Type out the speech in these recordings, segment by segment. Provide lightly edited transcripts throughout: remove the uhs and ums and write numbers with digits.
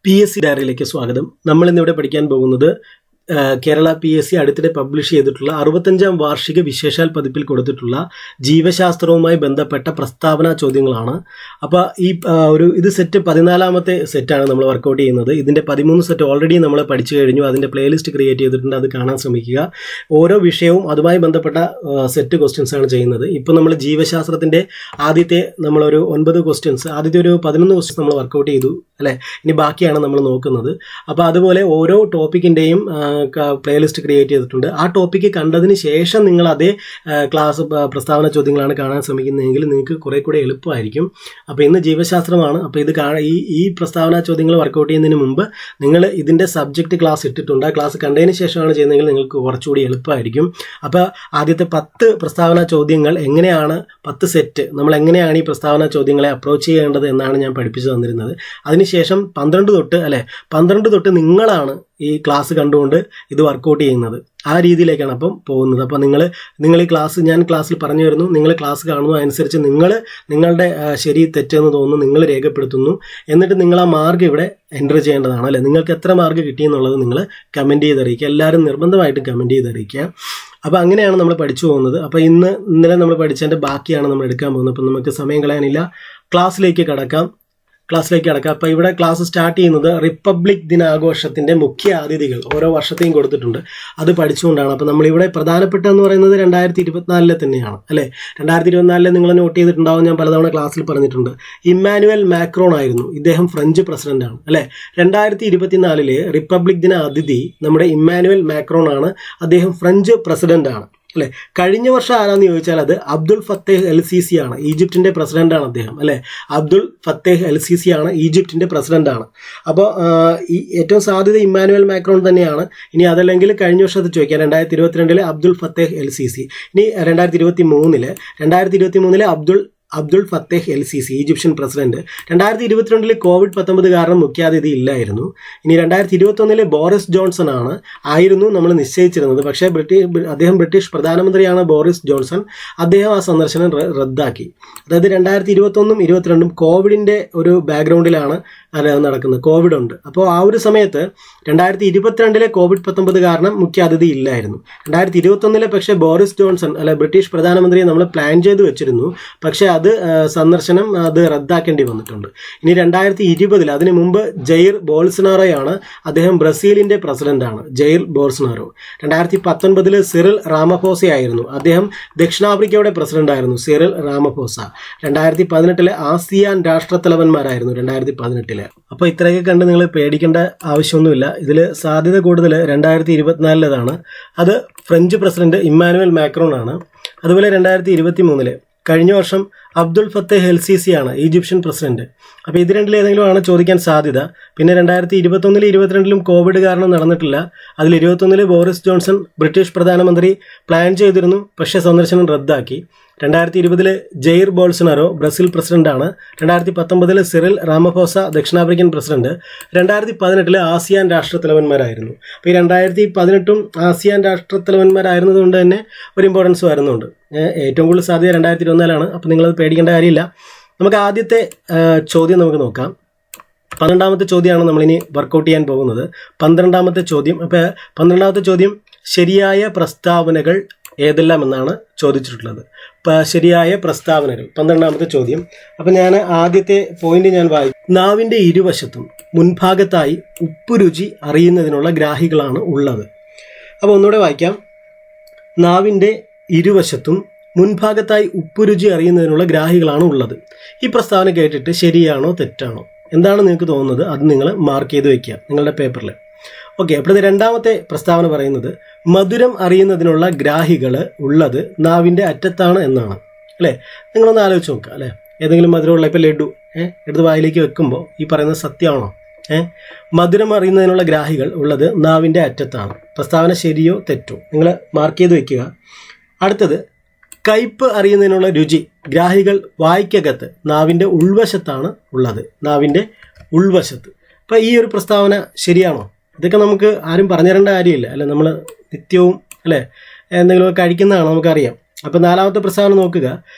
PSC ഡയറിയിലേക്ക് സ്വാഗതം. നമ്മൾ ഇന്നിവിടെ പഠിക്കാൻ പോകുന്നത് കേരള PSC അടുത്തിടെ പബ്ലിഷ് ചെയ്തിട്ടുള്ള 65ാം വാർഷിക വിശേഷാൽ പതിപ്പിൽ കൊടുത്തിട്ടുള്ള ജീവശാസ്ത്രവുമായി ബന്ധപ്പെട്ട പ്രസ്താവന ചോദ്യങ്ങളാണ്. അപ്പോൾ ഇത് സെറ്റ് 14ാമത്തെ സെറ്റാണ് നമ്മൾ വർക്കൗട്ട് ചെയ്യുന്നത്. ഇതിൻ്റെ 13 സെറ്റ് ഓൾറെഡി നമ്മൾ പഠിച്ചു കഴിഞ്ഞു. അതിൻ്റെ പ്ലേലിസ്റ്റ് ക്രിയേറ്റ് ചെയ്തിട്ടുണ്ട്, അത് കാണാൻ ശ്രമിക്കുക. ഓരോ വിഷയവും അതുമായി ബന്ധപ്പെട്ട സെറ്റ് ക്വസ്റ്റ്യൻസ് ആണ് ചെയ്യുന്നത്. ഇപ്പോൾ നമ്മൾ ജീവശാസ്ത്രത്തിൻ്റെ ആദ്യത്തെ നമ്മളൊരു 9 ക്വസ്റ്റ്യൻസ്, ആദ്യത്തെ ഒരു 11 ക്വസ്റ്റ്യൻസ് നമ്മൾ വർക്കൗട്ട് ചെയ്തു അല്ലേ. ഇനി ബാക്കിയാണ് നമ്മൾ നോക്കുന്നത്. അപ്പോൾ അതുപോലെ ഓരോ ടോപ്പിക്കിൻ്റെയും പ്ലേലിസ്റ്റ് ക്രിയേറ്റ് ചെയ്തിട്ടുണ്ട്. ആ ടോപ്പിക്ക് കണ്ടതിന് ശേഷം നിങ്ങൾ അതേ ക്ലാസ് പ്രസ്താവന ചോദ്യങ്ങളാണ് കാണാൻ ശ്രമിക്കുന്നതെങ്കിൽ നിങ്ങൾക്ക് കുറെ കൂടെ എളുപ്പമായിരിക്കും. അപ്പോൾ ഇന്ന് ജീവശാസ്ത്രമാണ്. അപ്പോൾ ഇത് ഈ പ്രസ്താവന ചോദ്യങ്ങൾ വർക്കൗട്ട് ചെയ്യുന്നതിന് മുമ്പ് നിങ്ങൾ ഇതിൻ്റെ സബ്ജക്റ്റ് ക്ലാസ് ഇട്ടിട്ടുണ്ട്. ആ ക്ലാസ് കണ്ടതിന് ശേഷമാണ് ചെയ്യുന്നതെങ്കിൽ നിങ്ങൾക്ക് കുറച്ചുകൂടി എളുപ്പമായിരിക്കും. അപ്പോൾ ആദ്യത്തെ 10 പ്രസ്താവന ചോദ്യങ്ങൾ എങ്ങനെയാണ്, 10 സെറ്റ് നമ്മൾ എങ്ങനെയാണ് ഈ പ്രസ്താവന ചോദ്യങ്ങളെ അപ്രോച്ച് ചെയ്യേണ്ടത് എന്നാണ് ഞാൻ പഠിപ്പിച്ചു തന്നിരുന്നത്. അതിനുശേഷം 12 തൊട്ട് നിങ്ങളാണ് ഈ ക്ലാസ് കണ്ടുകൊണ്ട് ഇത് വർക്കൗട്ട് ചെയ്യുന്നത്. ആ രീതിയിലേക്കാണ് അപ്പം പോകുന്നത്. അപ്പോൾ നിങ്ങൾ ഈ ഞാൻ ക്ലാസ്സിൽ പറഞ്ഞു വരുന്നു, നിങ്ങൾ ക്ലാസ് കാണുന്നു, അനുസരിച്ച് നിങ്ങളുടെ ശരി തെറ്റെന്ന് തോന്നുന്നു നിങ്ങൾ രേഖപ്പെടുത്തുന്നു. എന്നിട്ട് നിങ്ങൾ ആ മാർക്ക് ഇവിടെ എൻ്റർ ചെയ്യേണ്ടതാണ് അല്ലേ. നിങ്ങൾക്ക് എത്ര മാർക്ക് കിട്ടിയെന്നുള്ളത് നിങ്ങൾ കമൻറ്റ് ചെയ്തറിയിക്കുക. എല്ലാവരും നിർബന്ധമായിട്ടും കമൻറ്റ് ചെയ്തറിയിക്കുക. അപ്പോൾ അങ്ങനെയാണ് നമ്മൾ പഠിച്ചു പോകുന്നത്. അപ്പോൾ ഇന്നലെ നമ്മൾ പഠിച്ചതിൻ്റെ ബാക്കിയാണ് നമ്മൾ എടുക്കാൻ പോകുന്നത്. അപ്പം നമുക്ക് സമയം കളയാനില്ല, ക്ലാസ്സിലേക്ക് കടക്കാം. അപ്പോൾ ഇവിടെ ക്ലാസ് സ്റ്റാർട്ട് ചെയ്യുന്നത് റിപ്പബ്ലിക് ദിനാഘോഷത്തിൻ്റെ മുഖ്യ അതിഥികൾ ഓരോ വർഷത്തെയും കൊടുത്തിട്ടുണ്ട്, അത് പഠിച്ചുകൊണ്ടാണ്. അപ്പോൾ നമ്മളിവിടെ പ്രധാനപ്പെട്ട എന്ന് പറയുന്നത് 2024 തന്നെയാണ് അല്ലേ. 2024 നിങ്ങൾ നോട്ട് ചെയ്തിട്ടുണ്ടാവും, ഞാൻ പലതവണ ക്ലാസ്സിൽ പറഞ്ഞിട്ടുണ്ട്. ഇമ്മാനുവൽ മാക്രോൺ ആയിരുന്നു, ഇദ്ദേഹം ഫ്രഞ്ച് പ്രസിഡന്റാണ് അല്ലേ. 2024 റിപ്പബ്ലിക് ദിന അതിഥി നമ്മുടെ ഇമ്മാനുവൽ മാക്രോൺ ആണ്, അദ്ദേഹം ഫ്രഞ്ച് പ്രസിഡന്റാണ് അല്ലെ. കഴിഞ്ഞ വർഷം ആരാന്ന് ചോദിച്ചാൽ അത് അബ്ദുൽ ഫത്തേഹ് എൽ സിസി ആണ്, ഈജിപ്തിന്റെ പ്രസിഡന്റാണ് അദ്ദേഹം അല്ലെ. അബ്ദുൽ ഫത്തേഹ് എൽ സിസി ആണ്, ഈജിപ്തിന്റെ പ്രസിഡന്റാണ്. അപ്പോൾ ഈ ഏറ്റവും സാധ്യത ഇമ്മാനുവൽ മാക്രോൺ തന്നെയാണ്. ഇനി അതല്ലെങ്കിൽ കഴിഞ്ഞ വർഷത്തെ ചോദിക്കാം, 2022 അബ്ദുൽ ഫത്തേഹ് എൽ സിസി. ഇനി 2023 Abdel Fattah El Sisi, Egyptian president. 2022 COVID-19 കാരണം മുഖ്യാതിഥി ഇല്ലായിരുന്നു. ഇനി 2021 ബോറിസ് ജോൺസൺ ആയിരുന്നു നമ്മൾ നിശ്ചയിച്ചിരുന്നത്. പക്ഷേ അദ്ദേഹം ബ്രിട്ടീഷ് പ്രധാനമന്ത്രിയാണ് ബോറിസ് ജോൺസൺ. അദ്ദേഹം ആ സന്ദർശനം റദ്ദാക്കി. അതായത് 2021 2022 കോവിഡിൻ്റെ ഒരു ബാക്ക്ഗ്രൗണ്ടിലാണ് നടക്കുന്നത്, കോവിഡ് ഉണ്ട്. അപ്പോൾ ആ ഒരു സമയത്ത് 2022 COVID-19 കാരണം മുഖ്യാതിഥി ഇല്ലായിരുന്നു. 2021 പക്ഷേ ബോറിസ് ജോൺസൺ ബ്രിട്ടീഷ് പ്രധാനമന്ത്രിയെ നമ്മൾ പ്ലാൻ ചെയ്ത് വെച്ചിരുന്നു. പക്ഷേ സന്ദർശനം റദ്ദാക്കേണ്ടി വന്നിട്ടുണ്ട്. ഇനി 2020 അതിനു മുമ്പ് ജെയിർ ബോൾസനാറോയാണ്, അദ്ദേഹം ബ്രസീലിന്റെ പ്രസിഡന്റാണ്, ജെയിർ ബോൾസനാറോ. 2019 സിറിൽ റാമഫോസയായിരുന്നു, അദ്ദേഹം ദക്ഷിണാഫ്രിക്കയുടെ പ്രസിഡന്റായിരുന്നു, സിറിൽ റാമഫോസ. 2018 ആസിയാൻ രാഷ്ട്രത്തലവന്മാരായിരുന്നു 2018. അപ്പോൾ ഇത്രയൊക്കെ കണ്ട് നിങ്ങൾ പേടിക്കേണ്ട ആവശ്യമൊന്നുമില്ല. ഇതിൽ സാധ്യത കൂടുതൽ 2024 അത് ഫ്രഞ്ച് പ്രസിഡന്റ് ഇമ്മാനുവൽ മാക്രോൺ ആണ്. അതുപോലെ 2023 കഴിഞ്ഞ വർഷം അബ്ദുൽ ഫത്തേഹ് എൽ സിസി ആണ്, ഈജിപ്ഷ്യൻ പ്രസിഡന്റ്. അപ്പോൾ ഇത് രണ്ടിൽ ഏതെങ്കിലും ആണ് ചോദിക്കാൻ സാധ്യത. പിന്നെ 2021 22 കോവിഡ് കാരണം നടന്നിട്ടില്ല. അതിൽ 21 ബോറിസ് ജോൺസൺ ബ്രിട്ടീഷ് പ്രധാനമന്ത്രി പ്ലാൻ ചെയ്തിരുന്നു, പക്ഷേ സന്ദർശനം റദ്ദാക്കി. 2020 ജെയിർ ബോൾസനാറോ ബ്രസീൽ പ്രസിഡന്റാണ്. 2019 സിറിൽ റാമഫോസ ദക്ഷിണാഫ്രിക്കൻ പ്രസിഡന്റ്. 2018 ആസിയാൻ രാഷ്ട്രത്തലവന്മാരായിരുന്നു. അപ്പോൾ ഈ 2018 ആസിയാൻ രാഷ്ട്രത്തലവന്മാരായിരുന്നത് കൊണ്ട് തന്നെ ഒരു ഇമ്പോർട്ടൻസ് വരുന്നുണ്ട്. ഏറ്റവും കൂടുതൽ സാധ്യത 2024 അപ്പോൾ നിങ്ങളത് പേടിക്കേണ്ട കാര്യമില്ല. നമുക്ക് ആദ്യത്തെ ചോദ്യം നമുക്ക് നോക്കാം. 12ാമത്തെ ചോദ്യമാണ് നമ്മളിനി വർക്കൗട്ട് ചെയ്യാൻ പോകുന്നത്. 12ാമത്തെ ചോദ്യം. അപ്പോൾ 12ാമത്തെ ചോദ്യം ശരിയായ പ്രസ്താവനകൾ ഏതെല്ലാം എന്നാണ് ചോദിച്ചിട്ടുള്ളത്. ശരിയായ പ്രസ്താവനകൾ 12ാമത്തെ ചോദ്യം. അപ്പം ഞാൻ ആദ്യത്തെ പോയിന്റ് ഞാൻ വായിക്കും. നാവിൻ്റെ ഇരുവശത്തും മുൻഭാഗത്തായി ഉപ്പുരുചി അറിയുന്നതിനുള്ള ഗ്രാഹികളാണ് ഉള്ളത്. അപ്പോൾ ഒന്നുകൂടെ വായിക്കാം. നാവിൻ്റെ ഇരുവശത്തും മുൻഭാഗത്തായി ഉപ്പുരുചി അറിയുന്നതിനുള്ള ഗ്രാഹികളാണ് ഉള്ളത്. ഈ പ്രസ്താവന കേട്ടിട്ട് ശരിയാണോ തെറ്റാണോ എന്താണ് നിങ്ങൾക്ക് തോന്നുന്നത്, അത് നിങ്ങൾ മാർക്ക് ചെയ്ത് വെക്കുക നിങ്ങളുടെ പേപ്പറിൽ. ഓക്കെ. അപ്പോൾ 2ാമത്തെ പ്രസ്താവന പറയുന്നത് മധുരം അറിയുന്നതിനുള്ള ഗ്രാഹികൾ ഉള്ളത് നാവിൻ്റെ അറ്റത്താണ് എന്നാണ് അല്ലേ. നിങ്ങളൊന്ന് ആലോചിച്ച് നോക്കുക അല്ലേ. ഏതെങ്കിലും മധുരമുള്ള ഇപ്പോൾ ലഡു എടുത്ത് വായിലേക്ക് വെക്കുമ്പോൾ ഈ പറയുന്നത് സത്യമാണോ? മധുരം അറിയുന്നതിനുള്ള ഗ്രാഹികൾ ഉള്ളത് നാവിൻ്റെ അറ്റത്താണ്. പ്രസ്താവന ശരിയോ തെറ്റോ നിങ്ങൾ മാർക്ക് ചെയ്ത് വെക്കുക. അടുത്തത് കയ്പ് അറിയുന്നതിനുള്ള രുചി ഗ്രാഹികൾ വായ്ക്കകത്ത് നാവിൻ്റെ ഉൾവശത്താണ് ഉള്ളത്, നാവിൻ്റെ ഉൾവശത്ത്. അപ്പോൾ ഈ ഒരു പ്രസ്താവന ശരിയാണോ? ഇതൊക്കെ നമുക്ക് ആരും പറഞ്ഞു തരേണ്ട കാര്യമില്ല അല്ലെ. നമ്മൾ നിത്യവും അല്ലേ എന്തെങ്കിലുമൊക്കെ കഴിക്കുന്നതാണ്, നമുക്കറിയാം. അപ്പോൾ 4ാമത്തെ പ്രസ്താവന നോക്കുക.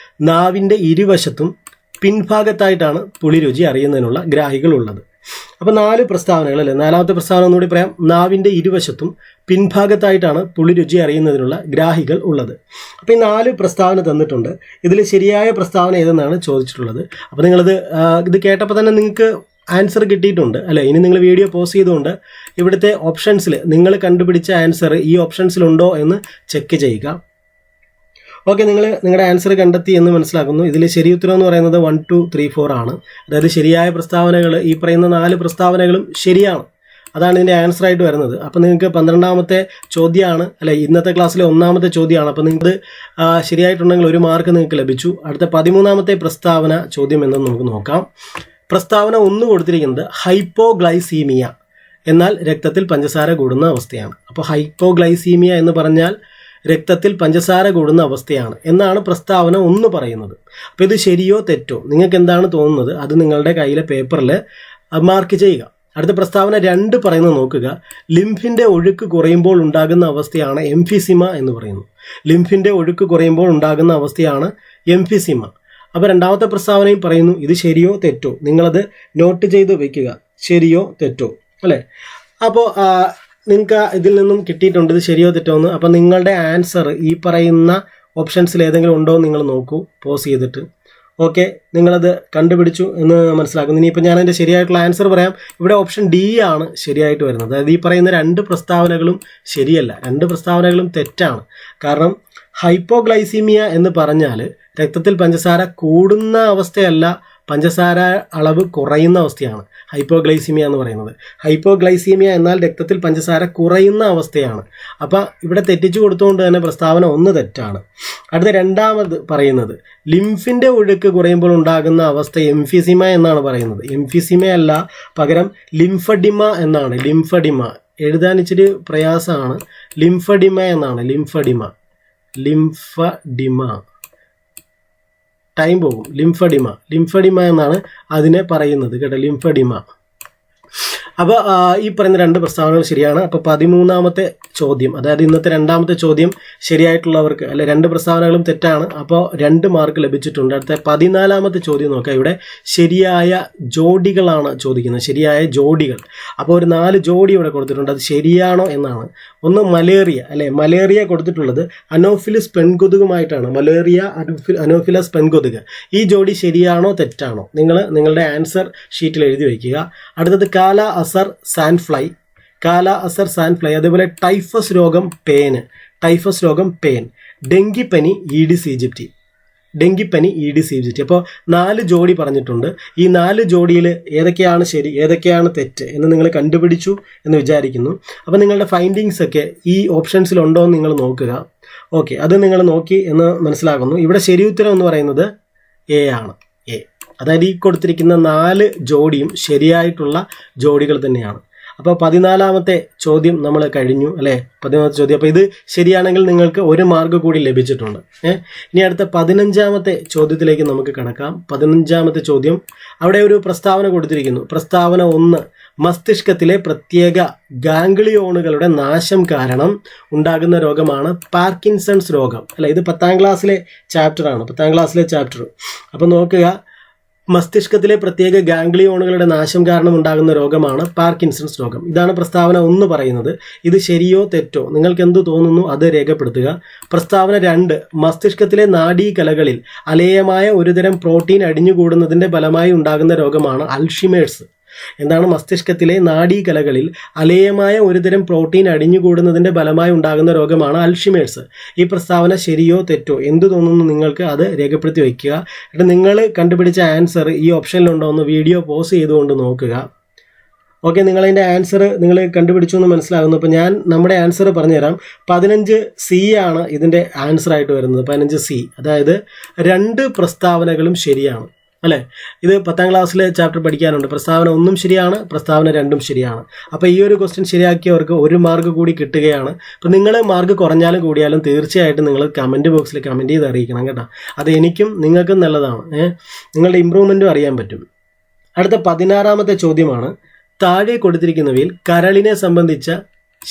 നാവിൻ്റെ ഇരുവശത്തും പിൻഭാഗത്തായിട്ടാണ് പുളിരുചി അറിയുന്നതിനുള്ള ഗ്രാഹികൾ ഉള്ളത്. അപ്പോൾ 4 പ്രസ്താവനകൾ അല്ലേ. 4ാമത്തെ പ്രസ്താവന ഒന്നുകൂടി പറയാം. നാവിൻ്റെ ഇരുവശത്തും പിൻഭാഗത്തായിട്ടാണ് പുളി രുചി അറിയുന്നതിനുള്ള ഗ്രാഹികൾ ഉള്ളത്. അപ്പോൾ ഈ 4 പ്രസ്താവന തന്നിട്ടുണ്ട്. ഇതിൽ ശരിയായ പ്രസ്താവന ഏതെന്നാണ് ചോദിച്ചിട്ടുള്ളത്. അപ്പോൾ നിങ്ങളിത് ഇത് കേട്ടപ്പോൾ തന്നെ നിങ്ങൾക്ക് ആൻസർ കിട്ടിയിട്ടുണ്ട് അല്ലേ. ഇനി നിങ്ങൾ വീഡിയോ പോസ് ചെയ്തുകൊണ്ട് ഇവിടുത്തെ ഓപ്ഷൻസിൽ നിങ്ങൾ കണ്ടുപിടിച്ച ആൻസർ ഈ ഓപ്ഷൻസിലുണ്ടോ എന്ന് ചെക്ക് ചെയ്യുക. ഓക്കെ, നിങ്ങളുടെ ആൻസർ കണ്ടെത്തി എന്ന് മനസ്സിലാക്കുന്നു. ഇതിൽ ശരി ഉത്തരം എന്ന് പറയുന്നത് 1, 2, 3, 4 ആണ്. അതായത് ശരിയായ പ്രസ്താവനകൾ ഈ പറയുന്ന 4 പ്രസ്താവനകളും ശരിയാണ്. അതാണ് ഇതിൻ്റെ ആൻസർ ആയിട്ട് വരുന്നത്. അപ്പോൾ നിങ്ങൾക്ക് 12ാമത്തെ ചോദ്യമാണ് അല്ലെ, ഇന്നത്തെ ക്ലാസ്സിലെ 1ാമത്തെ ചോദ്യമാണ്. അപ്പോൾ നിങ്ങൾക്ക് ശരിയായിട്ടുണ്ടെങ്കിൽ 1 മാർക്ക് നിങ്ങൾക്ക് ലഭിച്ചു. അടുത്ത 13ാമത്തെ പ്രസ്താവന ചോദ്യം എന്തെന്ന് നമുക്ക് നോക്കാം. പ്രസ്താവന 1 കൊടുത്തിരിക്കുന്നത് ഹൈപ്പോഗ്ലൈസീമിയ എന്നാൽ രക്തത്തിൽ പഞ്ചസാര കൂടുന്ന അവസ്ഥയാണ്. അപ്പോൾ ഹൈപ്പോഗ്ലൈസീമിയ എന്ന് പറഞ്ഞാൽ രക്തത്തിൽ പഞ്ചസാര കൂടുന്ന അവസ്ഥയാണ് എന്നാണ് പ്രസ്താവന 1 പറയുന്നത്. അപ്പോൾ ഇത് ശരിയോ തെറ്റോ നിങ്ങൾക്ക് എന്താണ് തോന്നുന്നത് അത് നിങ്ങളുടെ കയ്യിലെ പേപ്പറിൽ മാർക്ക് ചെയ്യുക. അടുത്ത പ്രസ്താവന 2 പറയുന്നത് നോക്കുക. ലിംഫിൻ്റെ ഒഴുക്ക് കുറയുമ്പോൾ ഉണ്ടാകുന്ന അവസ്ഥയാണ് എംഫിസിമ എന്ന് പറയുന്നു. ലിംഫിൻ്റെ ഒഴുക്ക് കുറയുമ്പോൾ ഉണ്ടാകുന്ന അവസ്ഥയാണ് എംഫിസിമ. അപ്പോൾ 2ാമത്തെ പ്രസ്താവനയും പറയുന്നു. ഇത് ശരിയോ തെറ്റോ നിങ്ങളത് നോട്ട് ചെയ്ത് വെക്കുക. ശരിയോ തെറ്റോ അല്ലേ. അപ്പോൾ നിങ്ങൾക്ക് ഇതിൽ നിന്നും കിട്ടിയിട്ടുണ്ട് ഇത് ശരിയോ തെറ്റോ എന്ന്. അപ്പോൾ നിങ്ങളുടെ ആൻസർ ഈ പറയുന്ന ഓപ്ഷൻസിൽ ഏതെങ്കിലും ഉണ്ടോ എന്ന് നിങ്ങൾ നോക്കൂ പോസ് ചെയ്തിട്ട്. ഓക്കെ, നിങ്ങളത് കണ്ടുപിടിച്ചു എന്ന് മനസ്സിലാക്കുന്നു. ഇനിയിപ്പോൾ ഞാൻ അതിൻ്റെ ശരിയായിട്ടുള്ള ആൻസർ പറയാം. ഇവിടെ ഓപ്ഷൻ ഡി ആണ് ശരിയായിട്ട് വരുന്നത്. അതായത് ഈ പറയുന്ന 2 പ്രസ്താവനകളും ശരിയല്ല, 2 പ്രസ്താവനകളും തെറ്റാണ്. കാരണം ഹൈപ്പോഗ്ലൈസീമിയ എന്ന് പറഞ്ഞാൽ രക്തത്തിൽ പഞ്ചസാര കൂടുന്ന അവസ്ഥയല്ല, പഞ്ചസാര അളവ് കുറയുന്ന അവസ്ഥയാണ് ഹൈപ്പോഗ്ലൈസീമിയ എന്ന് പറയുന്നത്. ഹൈപ്പോഗ്ലൈസീമിയ എന്നാൽ രക്തത്തിൽ പഞ്ചസാര കുറയുന്ന അവസ്ഥയാണ്. അപ്പോൾ ഇവിടെ തെറ്റിച്ചു കൊടുത്തുകൊണ്ട് തന്നെ പ്രസ്താവന 1 തെറ്റാണ്. അടുത്ത 2ാമത് പറയുന്നത് ലിംഫിൻ്റെ ഒഴുക്ക് കുറയുമ്പോൾ ഉണ്ടാകുന്ന അവസ്ഥ എംഫിസിമ എന്നാണ് പറയുന്നത്. എംഫിസിമ അല്ല, പകരം ലിംഫഡിമ എന്നാണ്. ലിംഫഡിമ എഴുതാൻ ഇച്ചിരി പ്രയാസമാണ്. ലിംഫഡിമ എന്നാണ്. ലിംഫഡിമ ടൈം പോകും. ലിംഫഡിമ എന്നാണ് അതിനെ പറയുന്നത് കേട്ടോ, ലിംഫഡിമ. അപ്പോൾ ഈ പറയുന്ന 2 പ്രസ്താവനകൾ ശരിയാണ്. അപ്പോൾ 13ാമത്തെ ചോദ്യം, അതായത് ഇന്നത്തെ 2ാമത്തെ ചോദ്യം ശരിയായിട്ടുള്ളവർക്ക് അല്ലെ 2 പ്രസ്താവനകളും തെറ്റാണ്. അപ്പോൾ 2 മാർക്ക് ലഭിച്ചിട്ടുണ്ട്. അടുത്ത 14ാമത്തെ ചോദ്യം നോക്കാം. ഇവിടെ ശരിയായ ജോഡികളാണ് ചോദിക്കുന്നത്, ശരിയായ ജോഡികൾ. അപ്പോൾ ഒരു 4 ജോഡി ഇവിടെ കൊടുത്തിട്ടുണ്ട്. അത് ശരിയാണോ എന്നാണ്. ഒന്ന് മലേറിയ അല്ലെ, മലേറിയ കൊടുത്തിട്ടുള്ളത് അനോഫിലിസ് പെൺകൊതുകുമായിട്ടാണ്. മലേറിയ അനോഫിലസ് പെൺകൊതുക്. ഈ ജോഡി ശരിയാണോ തെറ്റാണോ നിങ്ങൾ നിങ്ങളുടെ ആൻസർ ഷീറ്റിൽ എഴുതി വയ്ക്കുക. അടുത്തത് കാല അസർ സാൻഫ്ലൈ, അതേപോലെ ടൈഫസ് രോഗം പേൻ, ഡെങ്കിപ്പനി ഈഡിസ് ഈജിപ്റ്റി. അപ്പോൾ 4 ജോഡി പറഞ്ഞിട്ടുണ്ട്. ഈ 4 ജോഡിയിൽ ഏതൊക്കെയാണ് ശരി ഏതൊക്കെയാണ് തെറ്റ് എന്ന് നിങ്ങൾ കണ്ടുപിടിച്ചു എന്ന് വിചാരിക്കുന്നു. അപ്പോൾ നിങ്ങളുടെ ഫൈൻഡിങ്സ് ഒക്കെ ഈ ഓപ്ഷൻസിലുണ്ടോ എന്ന് നിങ്ങൾ നോക്കുക. ഓക്കെ, അത് നിങ്ങൾ നോക്കി എന്ന് മനസ്സിലാക്കുന്നു. ഇവിടെ ശരി ഉത്തരം എന്ന് പറയുന്നത് എ ആണ്. അതായത് ഈ കൊടുത്തിരിക്കുന്ന 4 ജോഡിയും ശരിയായിട്ടുള്ള ജോഡികൾ തന്നെയാണ്. അപ്പോൾ 14ാമത്തെ ചോദ്യം നമ്മൾ കഴിഞ്ഞു അല്ലേ, 14ാമത്തെ ചോദ്യം. അപ്പോൾ ഇത് ശരിയാണെങ്കിൽ നിങ്ങൾക്ക് 1 മാർക്ക് കൂടി ലഭിച്ചിട്ടുണ്ട്. ഇനി അടുത്ത 15ാമത്തെ ചോദ്യത്തിലേക്ക് നമുക്ക് കടക്കാം. 15ാമത്തെ ചോദ്യം, അവിടെ ഒരു പ്രസ്താവന കൊടുത്തിരിക്കുന്നു. പ്രസ്താവന 1, മസ്തിഷ്കത്തിലെ പ്രത്യേക ഗാംഗ്ലിയോണുകളുടെ നാശം കാരണം ഉണ്ടാകുന്ന രോഗമാണ് പാർക്കിൻസൺസ് രോഗം അല്ലെ. ഇത് 10ാം ക്ലാസ്സിലെ ചാപ്റ്ററാണ്, 10ാം ക്ലാസ്സിലെ ചാപ്റ്റർ. അപ്പോൾ നോക്കുക, മസ്തിഷ്കത്തിലെ പ്രത്യേക ഗാംഗ്ലിയോണുകളുടെ നാശം കാരണം ഉണ്ടാകുന്ന രോഗമാണ് പാർക്കിൻസൺസ് രോഗം. ഇതാണ് പ്രസ്താവന 1 പറയുന്നത്. ഇത് ശരിയോ തെറ്റോ നിങ്ങൾക്ക് എന്ത് തോന്നുന്നു അത് രേഖപ്പെടുത്തുക. പ്രസ്താവന 2, മസ്തിഷ്കത്തിലെ നാഡീകലകളിൽ അലേയമായ ഒരുതരം പ്രോട്ടീൻ അടിഞ്ഞുകൂടുന്നതിൻ്റെ ഫലമായി ഉണ്ടാകുന്ന രോഗമാണ് അൽഷിമേഴ്സ്. എന്താണ് മസ്തിഷ്കത്തിലെ നാഡീകലകളിൽ അലേയമായ ഒരുതരം പ്രോട്ടീൻ അടിഞ്ഞുകൂടുന്നതിൻ്റെ ഫലമായി ഉണ്ടാകുന്ന രോഗമാണ് അൽഷിമേഴ്സ്. ഈ പ്രസ്താവന ശരിയോ തെറ്റോ എന്ത് തോന്നുന്നു നിങ്ങൾക്ക് അത് രേഖപ്പെടുത്തി വയ്ക്കുക. എന്നിട്ട് നിങ്ങൾ കണ്ടുപിടിച്ച ആൻസർ ഈ ഓപ്ഷനിലുണ്ടോ എന്ന് വീഡിയോ പോസ് ചെയ്തുകൊണ്ട് നോക്കുക. ഓക്കെ, നിങ്ങളതിൻ്റെ ആൻസർ നിങ്ങൾ കണ്ടുപിടിച്ചു എന്ന് മനസ്സിലാകുന്നു. അപ്പോൾ ഞാൻ നമ്മുടെ ആൻസർ പറഞ്ഞുതരാം. 15C ആണ് ഇതിൻ്റെ ആൻസറായിട്ട് വരുന്നത്. 15C, അതായത് 2 പ്രസ്താവനകളും ശരിയാണ് അല്ലേ. ഇത് 10ാം ക്ലാസ്സിലെ ചാപ്റ്റർ പഠിക്കാനുണ്ട്. പ്രസ്താവന 1 ശരിയാണ്, പ്രസ്താവന 2 ശരിയാണ്. അപ്പോൾ ഈ ഒരു ക്വസ്റ്റ്യൻ ശരിയാക്കിയവർക്ക് 1 മാർക്ക് കൂടി കിട്ടുകയാണ്. അപ്പോൾ നിങ്ങൾ മാർക്ക് കുറഞ്ഞാലും കൂടിയാലും തീർച്ചയായിട്ടും നിങ്ങൾ കമൻറ്റ് ബോക്സിൽ കമൻറ്റ് ചെയ്ത് അറിയിക്കണം കേട്ടോ. അത് എനിക്കും നിങ്ങൾക്കും നല്ലതാണ്. നിങ്ങളുടെ ഇമ്പ്രൂവ്മെൻറ്റും അറിയാൻ പറ്റും. അടുത്ത 16ാമത്തെ ചോദ്യമാണ്. താഴെ കൊടുത്തിരിക്കുന്നവയിൽ കരളിനെ സംബന്ധിച്ച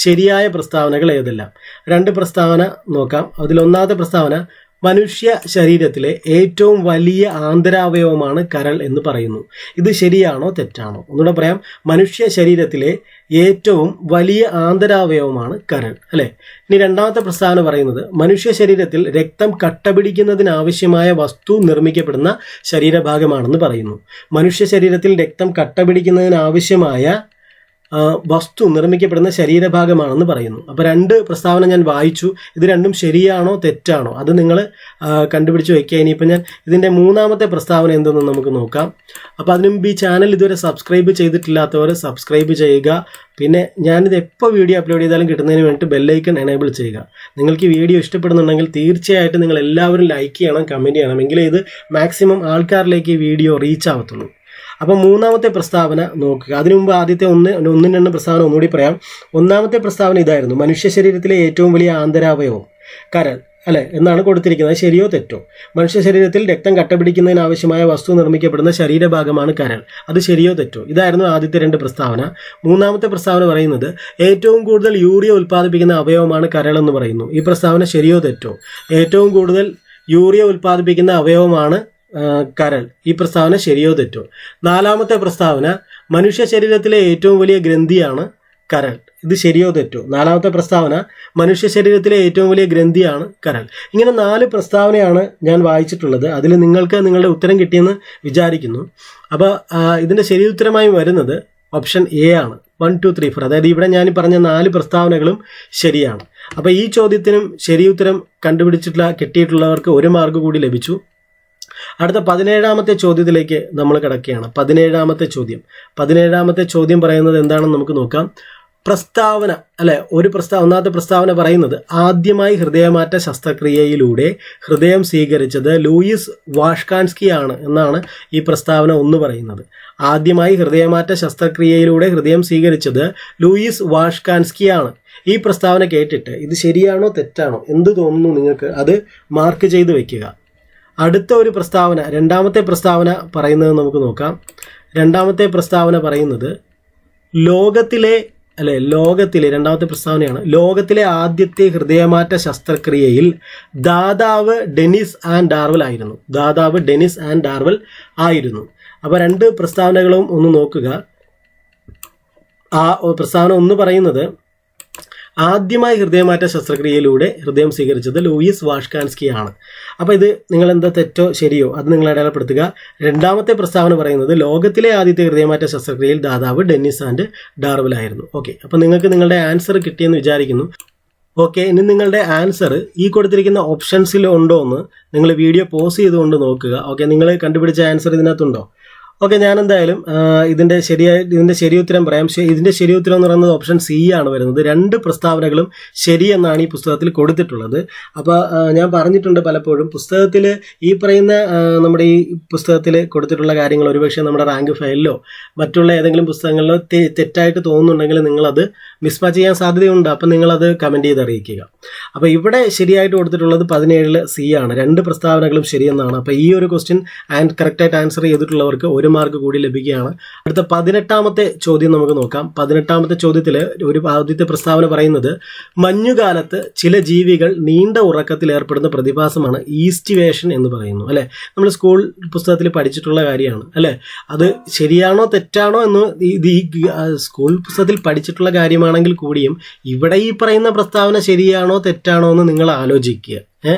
ശരിയായ പ്രസ്താവനകൾ ഏതെല്ലാം? 2 പ്രസ്താവന നോക്കാം. അതിൽ 1ാമത്തെ പ്രസ്താവന മനുഷ്യ ശരീരത്തിലെ ഏറ്റവും വലിയ ആന്തരാവയവമാണ് കരൾ എന്ന് പറയുന്നു. ഇത് ശരിയാണോ തെറ്റാണോ? ഒന്നുകൂടെ പറയാം. മനുഷ്യ ശരീരത്തിലെ ഏറ്റവും വലിയ ആന്തരാവയവമാണ് കരൾ, അല്ലേ? ഇനി രണ്ടാമത്തെ പ്രസ്താവന പറയുന്നത് മനുഷ്യ ശരീരത്തിൽ രക്തം കട്ടപിടിക്കുന്നതിനാവശ്യമായ വസ്തു നിർമ്മിക്കപ്പെടുന്ന ശരീരഭാഗമാണെന്ന് പറയുന്നു. മനുഷ്യ ശരീരത്തിൽ രക്തം കട്ടപിടിക്കുന്നതിനാവശ്യമായ വസ്തു നിർമ്മിക്കപ്പെടുന്ന ശരീരഭാഗമാണെന്ന് പറയുന്നു. അപ്പോൾ രണ്ട് പ്രസ്താവന ഞാൻ വായിച്ചു. ഇത് രണ്ടും ശരിയാണോ തെറ്റാണോ അത് നിങ്ങൾ കണ്ടുപിടിച്ച് വയ്ക്കുക. ഇനിയിപ്പോൾ ഞാൻ ഇതിൻ്റെ മൂന്നാമത്തെ പ്രസ്താവന എന്തെന്ന് നമുക്ക് നോക്കാം. അപ്പോൾ അതിനു മുമ്പ് ഈ ചാനൽ ഇതുവരെ സബ്സ്ക്രൈബ് ചെയ്തിട്ടില്ലാത്തവർ സബ്സ്ക്രൈബ് ചെയ്യുക. പിന്നെ ഞാനിത് എപ്പോൾ വീഡിയോ അപ്ലോഡ് ചെയ്താലും കിട്ടുന്നതിന് വേണ്ടിയിട്ട് ബെല്ലൈക്കൺ എനേബിൾ ചെയ്യുക. നിങ്ങൾക്ക് ഈ വീഡിയോ ഇഷ്ടപ്പെടുന്നുണ്ടെങ്കിൽ തീർച്ചയായിട്ടും നിങ്ങൾ എല്ലാവരും ലൈക്ക് ചെയ്യണം, കമൻറ്റ് ചെയ്യണം. എങ്കിലേ ഇത് മാക്സിമം ആൾക്കാരിലേക്ക് ഈ വീഡിയോ റീച്ച് ആവത്തുള്ളൂ. അപ്പോൾ മൂന്നാമത്തെ പ്രസ്താവന നോക്കുക. അതിനു മുമ്പ് ആദ്യത്തെ ഒന്നും രണ്ടും പ്രസ്താവന ഒന്നുകൂടി പറയാം. ഒന്നാമത്തെ പ്രസ്താവന ഇതായിരുന്നു: മനുഷ്യ ശരീരത്തിലെ ഏറ്റവും വലിയ ആന്തരാവയവം കരൾ, അല്ലെ എന്നാണ് കൊടുത്തിരിക്കുന്നത്. ശരിയോ തെറ്റോ? മനുഷ്യ ശരീരത്തിൽ രക്തം കട്ടപിടിക്കുന്നതിന് ആവശ്യമായ വസ്തു നിർമ്മിക്കപ്പെടുന്ന ശരീരഭാഗമാണ് കരൾ. അത് ശരിയോ തെറ്റോ? ഇതായിരുന്നു ആദ്യത്തെ രണ്ട് പ്രസ്താവന. മൂന്നാമത്തെ പ്രസ്താവന പറയുന്നത് ഏറ്റവും കൂടുതൽ യൂറിയ ഉൽപ്പാദിപ്പിക്കുന്ന അവയവമാണ് കരൾ എന്ന് പറയുന്നു. ഈ പ്രസ്താവന ശരിയോ തെറ്റോ? ഏറ്റവും കൂടുതൽ യൂറിയ ഉൽപ്പാദിപ്പിക്കുന്ന അവയവമാണ് കരൾ. ഈ പ്രസ്താവന ശരിയോ തെറ്റോ? നാലാമത്തെ പ്രസ്താവന മനുഷ്യ ശരീരത്തിലെ ഏറ്റവും വലിയ ഗ്രന്ഥിയാണ് കരൾ. ഇത് ശരിയോ തെറ്റോ? നാലാമത്തെ പ്രസ്താവന മനുഷ്യ ശരീരത്തിലെ ഏറ്റവും വലിയ ഗ്രന്ഥിയാണ് കരൾ. ഇങ്ങനെ 4 പ്രസ്താവനയാണ് ഞാൻ വായിച്ചിട്ടുള്ളത്. അതിൽ നിങ്ങൾക്ക് നിങ്ങളുടെ ഉത്തരം കിട്ടിയെന്ന് വിചാരിക്കുന്നു. അപ്പോൾ ഇതിൻ്റെ ശരി ഉത്തരമായി വരുന്നത് ഓപ്ഷൻ എ ആണ്. 1, 2, 3, 4. അതായത് ഇവിടെ ഞാൻ പറഞ്ഞ 4 പ്രസ്താവനകളും ശരിയാണ്. അപ്പോൾ ഈ ചോദ്യത്തിനും ശരി ഉത്തരം കിട്ടിയിട്ടുള്ളവർക്ക് 1 മാർക്ക് കൂടി ലഭിച്ചു. അടുത്ത 17ാമത്തെ ചോദ്യത്തിലേക്ക് നമ്മൾ കിടക്കുകയാണ്. 17ാമത്തെ ചോദ്യം പറയുന്നത് എന്താണെന്ന് നമുക്ക് നോക്കാം. പ്രസ്താവന, അല്ലെ? ഒന്നാമത്തെ പ്രസ്താവന പറയുന്നത് ആദ്യമായി ഹൃദയമാറ്റ ശസ്ത്രക്രിയയിലൂടെ ഹൃദയം സ്വീകരിച്ചത് ലൂയിസ് വാഷ്കാൻസ്കി ആണ് എന്നാണ് ഈ പ്രസ്താവന 1 പറയുന്നത്. ആദ്യമായി ഹൃദയമാറ്റ ശസ്ത്രക്രിയയിലൂടെ ഹൃദയം സ്വീകരിച്ചത് ലൂയിസ് വാഷ്കാൻസ്കി ആണ്. ഈ പ്രസ്താവന കേട്ടിട്ട് ഇത് ശരിയാണോ തെറ്റാണോ എന്ത് തോന്നുന്നു നിങ്ങൾക്ക്? അത് മാർക്ക് ചെയ്ത് വെക്കുക. അടുത്ത ഒരു പ്രസ്താവന, രണ്ടാമത്തെ പ്രസ്താവന പറയുന്നത് നമുക്ക് നോക്കാം. രണ്ടാമത്തെ പ്രസ്താവന പറയുന്നത് രണ്ടാമത്തെ പ്രസ്താവനയാണ്. ലോകത്തിലെ ആദ്യത്തെ ഹൃദയമാറ്റ ശസ്ത്രക്രിയയിൽ ദാതാവ് ഡെനിസ് ആൻഡ് ഡാർവൽ ആയിരുന്നു. അപ്പോൾ 2 പ്രസ്താവനകളും ഒന്ന് നോക്കുക. പ്രസ്താവന 1 പറയുന്നത് ആദ്യമായി ഹൃദയമാറ്റ ശസ്ത്രക്രിയയിലൂടെ ഹൃദയം സ്വീകരിച്ചത് ലൂയിസ് വാഷ്കാൻസ്കി ആണ്. അപ്പോൾ ഇത് നിങ്ങൾ എന്താ തെറ്റോ ശരിയോ അത് നിങ്ങൾ അടയാളപ്പെടുത്തുക. രണ്ടാമത്തെ പ്രസ്താവന പറയുന്നത് ലോകത്തിലെ ആദ്യത്തെ ഹൃദയമാറ്റ ശസ്ത്രക്രിയയിൽ ദാതാവ് ഡെന്നിസ് ആൻഡ് ഡാർവൽ ആയിരുന്നു. ഓക്കെ, അപ്പോൾ നിങ്ങൾക്ക് നിങ്ങളുടെ ആൻസർ കിട്ടിയെന്ന് വിചാരിക്കുന്നു. ഓക്കെ, ഇനി നിങ്ങളുടെ ആൻസർ ഈ കൊടുത്തിരിക്കുന്ന ഓപ്ഷൻസിൽ ഉണ്ടോ എന്ന് നിങ്ങൾ വീഡിയോ പോസ് ചെയ്തുകൊണ്ട് നോക്കുക. ഓക്കെ, നിങ്ങൾ കണ്ടുപിടിച്ച ആൻസർ ഇതിനകത്തുണ്ടോ? ഓക്കെ, ഞാൻ എന്തായാലും ഇതിൻ്റെ ശരി ഉത്തരം പറയാം. ഇതിൻ്റെ ശരി ഉത്തരം എന്ന് പറയുന്നത് ഓപ്ഷൻ സി ആണ് വരുന്നത്. 2 പ്രസ്താവനകളും ശരിയെന്നാണ് ഈ പുസ്തകത്തിൽ കൊടുത്തിട്ടുള്ളത്. അപ്പോൾ ഞാൻ പറഞ്ഞിട്ടുണ്ട് പലപ്പോഴും പുസ്തകത്തിൽ ഈ പറയുന്ന നമ്മുടെ ഈ പുസ്തകത്തിൽ കൊടുത്തിട്ടുള്ള കാര്യങ്ങൾ ഒരുപക്ഷെ നമ്മുടെ റാങ്ക് ഫയലിലോ മറ്റുള്ള ഏതെങ്കിലും പുസ്തകങ്ങളിലോ തെറ്റായിട്ട് തോന്നുന്നുണ്ടെങ്കിൽ നിങ്ങളത് മിസ്മാച്ച് ചെയ്യാൻ സാധ്യതയുണ്ട്. അപ്പം നിങ്ങളത് കമൻറ്റ് ചെയ്ത് അറിയിക്കുക. അപ്പോൾ ഇവിടെ ശരിയായിട്ട് കൊടുത്തിട്ടുള്ളത് 17 സി ആണ്. 2 പ്രസ്താവനകളും ശരിയെന്നാണ്. അപ്പോൾ ഈ ഒരു ക്വസ്റ്റ്യൻ കറക്റ്റായിട്ട് ആൻസർ ചെയ്തിട്ടുള്ളവർക്ക് 1 മാർക്ക് കൂടി ലഭിക്കുകയാണ്. അടുത്ത 18ാമത്തെ ചോദ്യം നമുക്ക് നോക്കാം. 18ാമത്തെ ചോദ്യത്തിൽ ആദ്യത്തെ പ്രസ്താവന പറയുന്നത് മഞ്ഞുകാലത്ത് ചില ജീവികൾ നീണ്ട ഉറക്കത്തിൽ ഏർപ്പെടുന്ന പ്രതിഭാസമാണ് ഈസ്റ്റിവേഷൻ എന്ന് പറയുന്നു. അല്ലെ, നമ്മൾ സ്കൂൾ പുസ്തകത്തിൽ പഠിച്ചിട്ടുള്ള കാര്യമാണ്. അല്ലെ, അത് ശരിയാണോ തെറ്റാണോ എന്ന് ഈ സ്കൂൾ പുസ്തകത്തിൽ പഠിച്ചിട്ടുള്ള കാര്യമാണെങ്കിൽ കൂടിയും ഇവിടെ ഈ പറയുന്ന പ്രസ്താവന ശരിയാണോ തെറ്റാണോ എന്ന് നിങ്ങൾ ആലോചിക്കുക.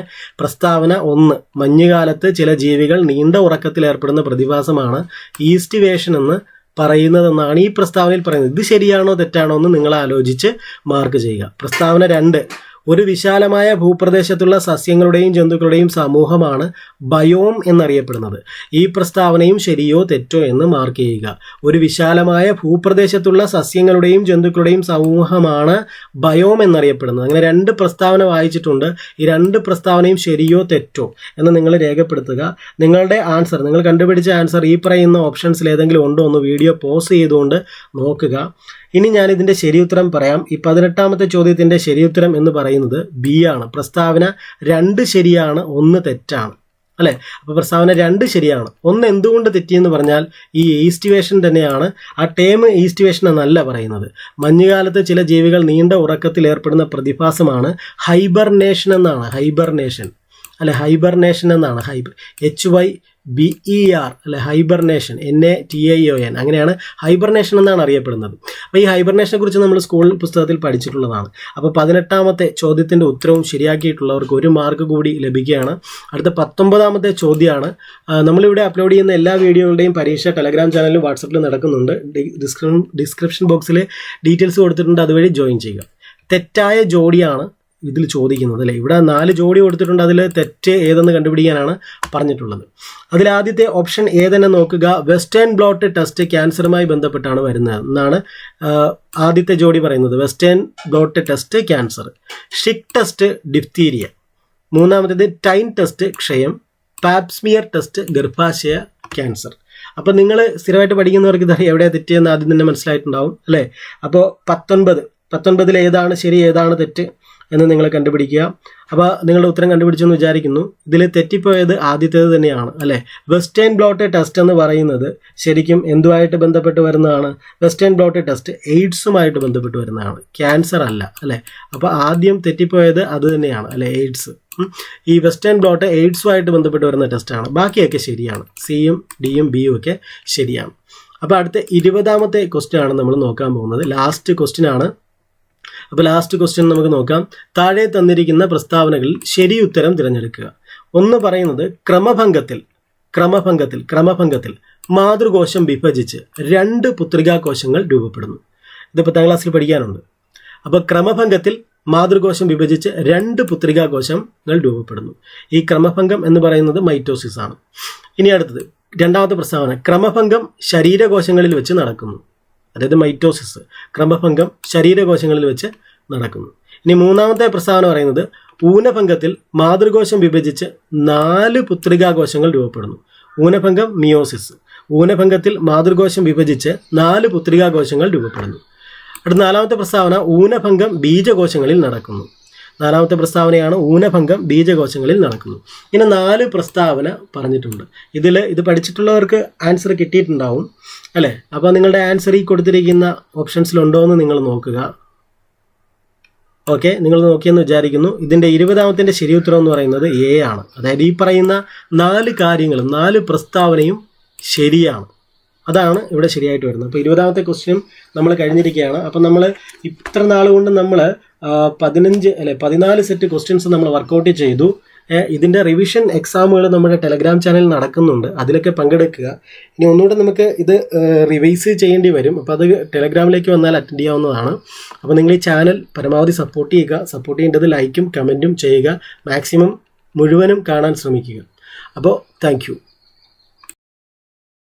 പ്രസ്താവന 1 മഞ്ഞുകാലത്ത് ചില ജീവികൾ നീണ്ട ഉറക്കത്തിൽ ഏർപ്പെടുന്ന പ്രതിഭാസമാണ് ഈസ്റ്റിവേഷൻ എന്ന് പറയുന്നതെന്നാണ് ഈ പ്രസ്താവനയിൽ പറയുന്നത്. ഇത് ശരിയാണോ തെറ്റാണോ എന്ന് നിങ്ങൾ ആലോചിച്ച് മാർക്ക് ചെയ്യുക. പ്രസ്താവന 2 ഒരു വിശാലമായ ഭൂപ്രദേശത്തുള്ള സസ്യങ്ങളുടെയും ജന്തുക്കളുടെയും സമൂഹമാണ് ബയോം എന്നറിയപ്പെടുന്നത്. ഈ പ്രസ്താവനയും ശരിയോ തെറ്റോ എന്ന് മാർക്ക് ചെയ്യുക. ഒരു വിശാലമായ ഭൂപ്രദേശത്തുള്ള സസ്യങ്ങളുടെയും ജന്തുക്കളുടെയും സമൂഹമാണ് ബയോം എന്നറിയപ്പെടുന്നത്. അങ്ങനെ 2 പ്രസ്താവന വായിച്ചിട്ടുണ്ട്. ഈ 2 പ്രസ്താവനയും ശരിയോ തെറ്റോ എന്ന് നിങ്ങൾ രേഖപ്പെടുത്തുക. നിങ്ങളുടെ ആൻസർ, നിങ്ങൾ കണ്ടുപിടിച്ച ആൻസർ ഈ പറയുന്ന ഓപ്ഷൻസിൽ ഏതെങ്കിലും ഉണ്ടോ എന്ന് വീഡിയോ പോസ് ചെയ്തുകൊണ്ട് നോക്കുക. ഇനി ഞാൻ ഇതിൻ്റെ ശരിയുത്തരം പറയാം. ഈ 18ാമത്തെ ചോദ്യത്തിൻ്റെ ശരിയുത്തരം എന്ന് പറയുന്നത് ബി ആണ്. പ്രസ്താവന 2 ശരിയാണ്, 1 തെറ്റാണ്. അല്ലേ? അപ്പോൾ പ്രസ്താവന 2 ശരിയാണ്. 1 എന്തുകൊണ്ട് തെറ്റിയെന്ന് പറഞ്ഞാൽ ഈ ഈസ്റ്റിവേഷൻ തന്നെയാണ്. ആ ടേം ഈസ്റ്റിവേഷൻ എന്നല്ല പറയുന്നത്. മഞ്ഞുകാലത്ത് ചില ജീവികൾ നീണ്ട ഉറക്കത്തിൽ ഏർപ്പെടുന്ന പ്രതിഭാസമാണ് ഹൈബർനേഷൻ എന്നാണ്. ഹൈബർനേഷൻ അല്ലെ ഹൈബർനേഷൻ എന്നാണ് HYBER അല്ലെ ഹൈബർനേഷൻ NATION അങ്ങനെയാണ് ഹൈബർനേഷൻ എന്നാണ് അറിയപ്പെടുന്നത്. അപ്പോൾ ഈ ഹൈബർനേഷനെ കുറിച്ച് നമ്മൾ സ്കൂൾ പുസ്തകത്തിൽ പഠിച്ചിട്ടുള്ളതാണ്. അപ്പോൾ 18ാമത്തെ ചോദ്യത്തിൻ്റെ ഉത്തരവും ശരിയാക്കിയിട്ടുള്ളവർക്ക് 1 മാർക്ക് കൂടി ലഭിക്കുകയാണ്. അടുത്ത 19ാമത്തെ ചോദ്യമാണ്. നമ്മളിവിടെ അപ്ലോഡ് ചെയ്യുന്ന എല്ലാ വീഡിയോകളുടെയും പരീക്ഷ ടെലഗ്രാം ചാനലിലും വാട്സപ്പിലും നടക്കുന്നുണ്ട്. ഡിസ്ക്രിപ്ഷൻ ബോക്സിൽ ഡീറ്റെയിൽസ് കൊടുത്തിട്ടുണ്ട്, അതുവഴി ജോയിൻ ചെയ്യുക. തെറ്റായ ജോഡിയാണ് ഇതിൽ ചോദിക്കുന്നത് അല്ലേ. ഇവിടെ 4 ജോഡി കൊടുത്തിട്ടുണ്ട്, അതിൽ തെറ്റ് ഏതെന്ന് കണ്ടുപിടിക്കാനാണ് പറഞ്ഞിട്ടുള്ളത്. അതിലാദ്യത്തെ ഓപ്ഷൻ ഏതെന്ന് നോക്കുക. വെസ്റ്റേൺ ബ്ലോട്ട് ടെസ്റ്റ് ക്യാൻസറുമായി ബന്ധപ്പെട്ടാണ് വരുന്നത് എന്നാണ് ആദ്യത്തെ ജോഡി പറയുന്നത്. Western blot test cancer, Schick test diphtheria, മൂന്നാമത്തേത് ടൈൻ ടെസ്റ്റ് ക്ഷയം, പാപ്സ്മിയർ ടെസ്റ്റ് ഗർഭാശയ ക്യാൻസർ. അപ്പോൾ നിങ്ങൾ സ്ഥിരമായിട്ട് പഠിക്കുന്നവർക്ക് ഇത് എവിടെയാണ് തെറ്റിയെന്ന് ആദ്യം തന്നെ മനസ്സിലായിട്ടുണ്ടാവും അല്ലേ. അപ്പോൾ 19 ഏതാണ് ശരി ഏതാണ് തെറ്റ് എന്ന് നിങ്ങൾ കണ്ടുപിടിക്കുക. അപ്പോൾ നിങ്ങളുടെ ഉത്തരം കണ്ടുപിടിച്ചെന്ന് വിചാരിക്കുന്നു. ഇതിൽ തെറ്റിപ്പോയത് ആദ്യത്തേത് തന്നെയാണ് അല്ലേ. വെസ്റ്റേൺ ബ്ലോട്ട് ടെസ്റ്റ് എന്ന് പറയുന്നത് ശരിക്കും എന്തുമായിട്ട് ബന്ധപ്പെട്ട് വരുന്നതാണ്? വെസ്റ്റേൺ ബ്ലോട്ട് ടെസ്റ്റ് എയ്ഡ്സുമായിട്ട് ബന്ധപ്പെട്ട് വരുന്നതാണ്, ക്യാൻസർ അല്ല അല്ലേ. അപ്പോൾ ആദ്യം തെറ്റിപ്പോയത് അത് തന്നെയാണ് അല്ലേ, എയ്ഡ്സ്. ഈ വെസ്റ്റേൺ ബ്ലോട്ട് എയ്ഡ്സുമായിട്ട് ബന്ധപ്പെട്ട് വരുന്ന ടെസ്റ്റാണ്. ബാക്കിയൊക്കെ ശരിയാണ്, സിയും ഡിയും ബിയും ഒക്കെ ശരിയാണ്. അപ്പോൾ അടുത്ത 20ാമത്തെ ക്വസ്റ്റ്യൻ ആണ് നമ്മൾ നോക്കാൻ പോകുന്നത്. ലാസ്റ്റ് ക്വസ്റ്റ്യൻ ആണ്. അപ്പോൾ ലാസ്റ്റ് ക്വസ്റ്റ്യൻ നമുക്ക് നോക്കാം. താഴെ തന്നിരിക്കുന്ന പ്രസ്താവനകളിൽ ശരി ഉത്തരം തിരഞ്ഞെടുക്കുക. ഒന്ന് പറയുന്നത് ക്രമഭംഗത്തിൽ മാതൃകോശം വിഭജിച്ച് 2 പുത്രികാകോശങ്ങൾ രൂപപ്പെടുന്നു. ഇത് 10ാം ക്ലാസ്സിൽ പഠിക്കാനുണ്ട്. അപ്പോൾ ക്രമഭംഗത്തിൽ മാതൃകോശം വിഭജിച്ച് 2 പുത്രികാകോശങ്ങൾ രൂപപ്പെടുന്നു. ഈ ക്രമഭംഗം എന്ന് പറയുന്നത് മൈറ്റോസിസ് ആണ്. ഇനി അടുത്തത് 2ാമത്തെ പ്രസ്താവന, ക്രമഭംഗം ശരീരകോശങ്ങളിൽ വെച്ച് നടക്കുന്നു. അതായത് മൈറ്റോസിസ്, ക്രമഭംഗം ശരീരകോശങ്ങളിൽ വെച്ച് നടക്കുന്നു. ഇനി 3ാമത്തെ പ്രസ്താവന പറയുന്നത് ഊനഭംഗത്തിൽ മാതൃകോശം വിഭജിച്ച് 4 പുത്രികാകോശങ്ങൾ രൂപപ്പെടുന്നു. ഊനഭംഗം മിയോസിസ്, ഊനഭംഗത്തിൽ മാതൃകോശം വിഭജിച്ച് 4 പുത്രികാകോശങ്ങൾ രൂപപ്പെടുന്നു. അടുത്ത 4ാമത്തെ പ്രസ്താവന ഊനഭംഗം ബീജകോശങ്ങളിൽ നടക്കുന്നു. 4ാമത്തെ പ്രസ്താവനയാണ് ഊനഭംഗം ബീജകോശങ്ങളിൽ നടക്കുന്നു. ഇങ്ങനെ 4 പ്രസ്താവന പറഞ്ഞിട്ടുണ്ട്. ഇത് പഠിച്ചിട്ടുള്ളവർക്ക് ആൻസർ കിട്ടിയിട്ടുണ്ടാവും അല്ലേ. അപ്പോൾ നിങ്ങളുടെ ആൻസർ ഈ കൊടുത്തിരിക്കുന്ന ഓപ്ഷൻസിലുണ്ടോ എന്ന് നിങ്ങൾ നോക്കുക. ഓക്കെ, നിങ്ങൾ നോക്കിയെന്ന് വിചാരിക്കുന്നു. ഇതിൻ്റെ 20ാമത്തെ ശരി ഉത്തരം എന്ന് പറയുന്നത് എ ആണ്. അതായത് ഈ പറയുന്ന 4 കാര്യങ്ങളും 4 പ്രസ്താവനയും ശരിയാണ്. അതാണ് ഇവിടെ ശരിയായിട്ട് വരുന്നത്. അപ്പോൾ 20ാമത്തെ ക്വസ്റ്റ്യൻ നമ്മൾ കഴിഞ്ഞിരിക്കുകയാണ്. അപ്പം നമ്മൾ ഇത്ര നാൾ കൊണ്ട് നമ്മൾ 14 സെറ്റ് ക്വസ്റ്റ്യൻസ് നമ്മൾ വർക്കൗട്ട് ചെയ്തു. ഇതിൻ്റെ റിവിഷൻ എക്സാമുകൾ നമ്മുടെ ടെലഗ്രാം ചാനലിൽ നടക്കുന്നുണ്ട്, അതിലൊക്കെ പങ്കെടുക്കുക. ഇനി ഒന്നുകൂടെ നമുക്ക് ഇത് റിവൈസ് ചെയ്യേണ്ടി വരും. അപ്പോൾ അത് ടെലഗ്രാമിലേക്ക് വന്നാൽ അറ്റൻഡ് ചെയ്യാവുന്നതാണ്. അപ്പോൾ നിങ്ങൾ ഈ ചാനൽ പരമാവധി സപ്പോർട്ട് ചെയ്യുക. സപ്പോർട്ട് ചെയ്യേണ്ടത് ലൈക്കും കമൻറ്റും ചെയ്യുക. മാക്സിമം മുഴുവനും കാണാൻ ശ്രമിക്കുക. അപ്പോൾ താങ്ക് യു.